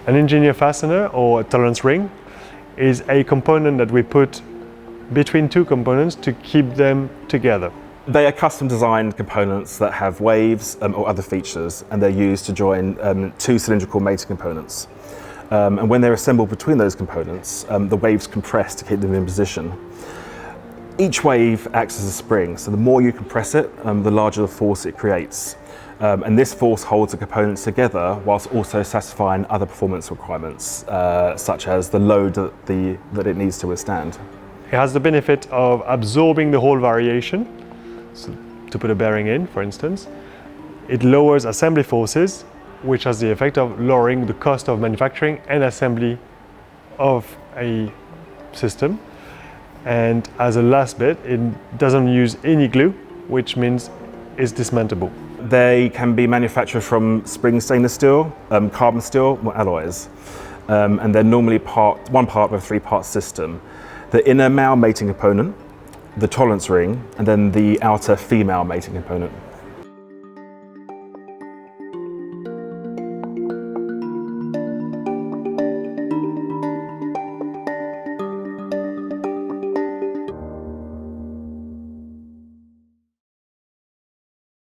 An engineer fastener or a tolerance ring is a component that we put between two components to keep them together. They are custom designed components that have waves or other features, and they're used to join two cylindrical mating components. And when they're assembled between those components, the waves compress to keep them in position. Each wave acts as a spring, so the more you compress it, the larger the force it creates. And this force holds the components together whilst also satisfying other performance requirements, such as the load that it needs to withstand. It has the benefit of absorbing the whole variation. So to put a bearing in, for instance, it lowers assembly forces, which has the effect of lowering the cost of manufacturing and assembly of a system. And as a last bit, it doesn't use any glue, which means it's dismantleable. They can be manufactured from spring stainless steel, carbon steel, or alloys. And they're normally one part of a three-part system. The inner male mating component, the tolerance ring, and then the outer female mating component.